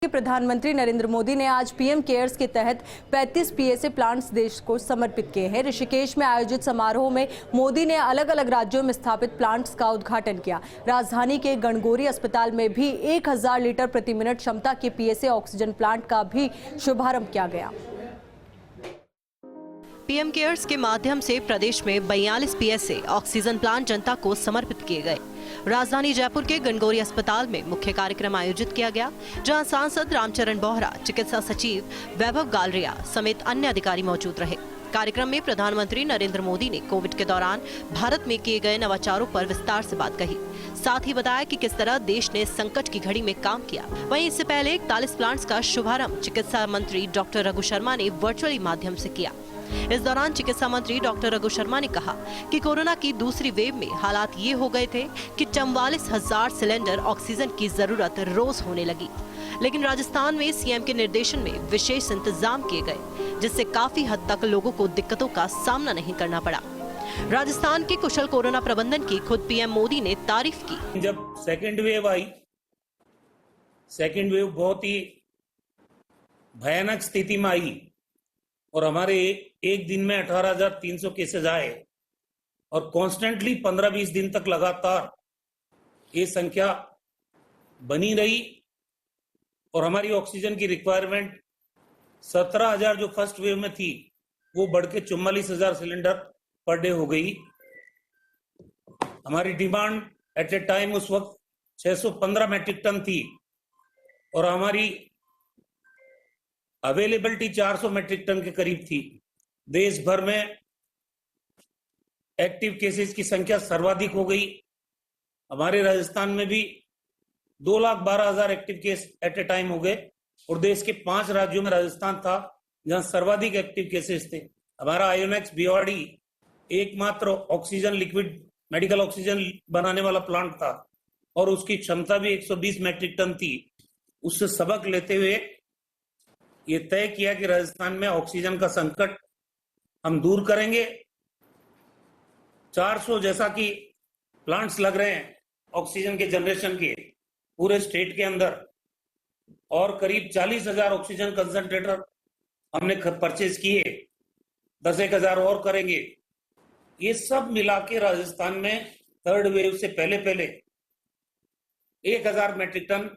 प्रधानमंत्री नरेंद्र मोदी ने आज पीएम केयर्स के तहत 35 पीएसए प्लांट्स देश को समर्पित किए हैं। ऋषिकेश में आयोजित समारोह में मोदी ने अलग अलग राज्यों में स्थापित प्लांट्स का उद्घाटन किया। राजधानी के गणगौरी अस्पताल में भी 1000 लीटर प्रति मिनट क्षमता के पीएसए ऑक्सीजन प्लांट का भी शुभारंभ किया गया। पीएम केयर्स के माध्यम से प्रदेश में 42 पीएसए ऑक्सीजन प्लांट जनता को समर्पित किए गए। राजधानी जयपुर के गणगौरी अस्पताल में मुख्य कार्यक्रम आयोजित किया गया, जहां सांसद रामचरण बोहरा, चिकित्सा सचिव वैभव गालरिया समेत अन्य अधिकारी मौजूद रहे। कार्यक्रम में प्रधानमंत्री नरेंद्र मोदी ने कोविड के दौरान भारत में किए गए नवाचारों पर विस्तार से बात कही। साथ ही बताया कि किस तरह देश ने संकट की घड़ी में काम किया। वहीं इससे पहले 41 प्लांट्स का शुभारंभ चिकित्सा मंत्री डॉक्टर रघु शर्मा ने वर्चुअली माध्यम से किया। इस दौरान चिकित्सा मंत्री डॉक्टर रघु शर्मा ने कहा कि कोरोना की दूसरी वेव में हालात ये हो गए थे कि 44,000 सिलेंडर ऑक्सीजन की जरूरत रोज होने लगी, लेकिन राजस्थान में सीएम के निर्देशन में विशेष इंतजाम किए गए, जिससे काफी हद तक लोगों को दिक्कतों का सामना नहीं करना पड़ा। राजस्थान के कुशल कोरोना प्रबंधन की खुद पीएम मोदी ने तारीफ की। जब सेकेंड वेव आई, सेकेंड वेव बहुत ही भयानक स्थिति में आई और हमारे एक दिन में 18,300 केसेस आए और कॉन्स्टेंटली 15-20 दिन तक लगातार ये संख्या बनी रही और हमारी ऑक्सीजन की रिक्वायरमेंट 17,000 जो फर्स्ट वेव में थी वो बढ़ के 44,000 सिलेंडर पर डे हो गई। हमारी डिमांड एट ए टाइम उस वक्त 615 मैट्रिक टन थी और हमारी अवेलेबिलिटी 400 मैट्रिक टन के करीब थी। देश भर में एक्टिव केसेस की संख्या सर्वाधिक हो गई। हमारे राजस्थान में भी 2,12,000 active case at A time हो गए और देश के 5 राज्यों में राजस्थान था जहां सर्वाधिक एक्टिव केसेस थे। हमारा आयोनेक्स भिवाड़ी एकमात्र ऑक्सीजन लिक्विड मेडिकल ऑक्सीजन बनाने वाला प्लांट था और उसकी क्षमता भी 120 मैट्रिक टन थी। उससे सबक लेते हुए ये तय किया कि राजस्थान में ऑक्सीजन का संकट हम दूर करेंगे। 400 जैसा कि प्लांट्स लग रहे हैं ऑक्सीजन के जनरेशन के पूरे स्टेट के अंदर और करीब 40,000 ऑक्सीजन कंसंट्रेटर हमने परचेज किए, 10,000 और करेंगे। ये सब मिला के राजस्थान में थर्ड वेव से पहले 1,000 मैट्रिक टन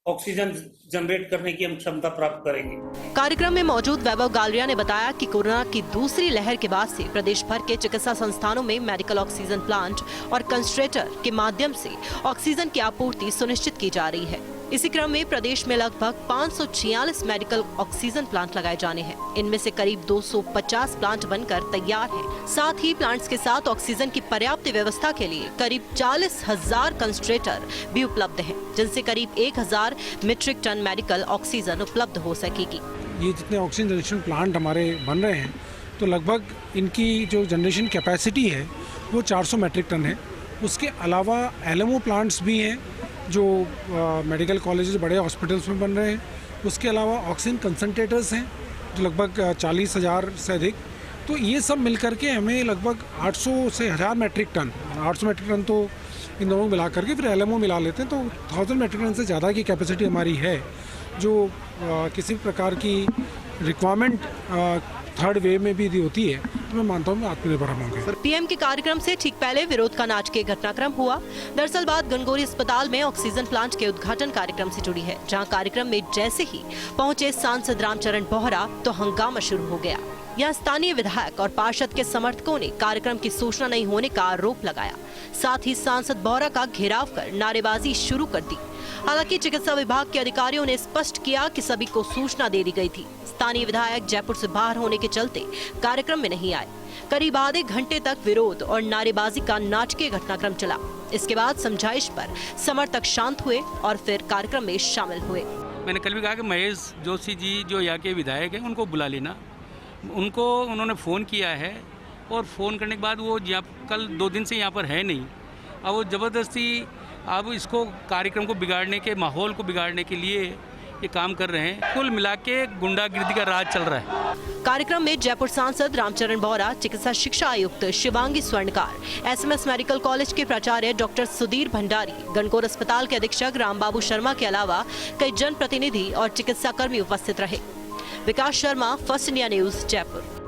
ऑक्सीजन जनरेट करने की हम क्षमता प्राप्त करेंगे। कार्यक्रम में मौजूद वैभव गालरिया ने बताया कि कोरोना की दूसरी लहर के बाद से प्रदेश भर के चिकित्सा संस्थानों में मेडिकल ऑक्सीजन प्लांट और कंसंट्रेटर के माध्यम से ऑक्सीजन की आपूर्ति सुनिश्चित की जा रही है। इसी क्रम में प्रदेश में लगभग 546 मेडिकल ऑक्सीजन प्लांट लगाए जाने हैं। इनमें से करीब 250 प्लांट बनकर तैयार हैं। साथ ही प्लांट्स के साथ ऑक्सीजन की पर्याप्त व्यवस्था के लिए करीब 40,000 कंसंट्रेटर भी उपलब्ध हैं, जिनसे करीब 1,000 मीट्रिक टन मेडिकल ऑक्सीजन उपलब्ध हो सकेगी। ये जितने ऑक्सीजन जनरेशन प्लांट हमारे बन रहे हैं तो लगभग इनकी जो जनरेशन कैपेसिटी है वो 400 मैट्रिक टन है। उसके अलावा एलएमओ प्लांट्स भी हैं जो मेडिकल कॉलेजेस बड़े हॉस्पिटल्स में बन रहे हैं। उसके अलावा ऑक्सीजन कंसंट्रेटर्स हैं जो लगभग 40,000 से अधिक। तो ये सब मिलकर के हमें लगभग 800 से 1,000 मैट्रिक टन, 800 मैट्रिक टन तो इन दोनों मिला करके फिर एलएमओ मिला लेते हैं तो 1000 मैट्रिक टन से ज़्यादा की कैपेसिटी हमारी है, जो किसी प्रकार की रिक्वायरमेंट थर्ड वेव में भी यदि होती है तो मैं मानता हूँ आत्मनिर्भर हम होंगे। पीएम के कार्यक्रम से ठीक पहले विरोध का नाटकीय घटनाक्रम हुआ। दरअसल बात गणगौरी अस्पताल में ऑक्सीजन प्लांट के उद्घाटन कार्यक्रम से जुड़ी है, जहां कार्यक्रम में जैसे ही पहुंचे सांसद रामचरण बोहरा तो हंगामा शुरू हो गया। यहाँ स्थानीय विधायक और पार्षद के समर्थकों ने कार्यक्रम की सूचना नहीं होने का आरोप लगाया। साथ ही सांसद बोहरा का घेराव कर नारेबाजी शुरू कर दी। हालांकि चिकित्सा विभाग के अधिकारियों ने स्पष्ट किया कि सभी को सूचना दे दी गई थी। स्थानीय विधायक जयपुर से बाहर होने के चलते कार्यक्रम में नहीं आए। करीब आधे घंटे तक विरोध और नारेबाजी का नाटकीय घटनाक्रम चला। इसके बाद समझाइश पर समर्थक शांत हुए और फिर कार्यक्रम में शामिल हुए। मैंने कल भी कहा कि महेश जोशी जी जो यहाँ के विधायक हैं उनको बुला लेना। उन्होंने फ़ोन किया है और फ़ोन करने के बाद वो कल 2 दिन से यहाँ पर है नहीं। अब वो ज़बरदस्ती अब इसको कार्यक्रम को बिगाड़ने के माहौल को बिगाड़ने के लिए ये काम कर रहे हैं। कुल मिला के गुंडागिर्दी का राज चल रहा है। कार्यक्रम में जयपुर सांसद रामचरण बोहरा, चिकित्सा शिक्षा आयुक्त शिवांगी स्वर्णकार, एसएमएस मेडिकल कॉलेज के प्राचार्य डॉक्टर सुधीर भंडारी, गणगौर अस्पताल के अधीक्षक रामबाबू शर्मा के अलावा कई जनप्रतिनिधि और चिकित्सा कर्मी उपस्थित रहे। Vikas Sharma, first India news, Jaipur.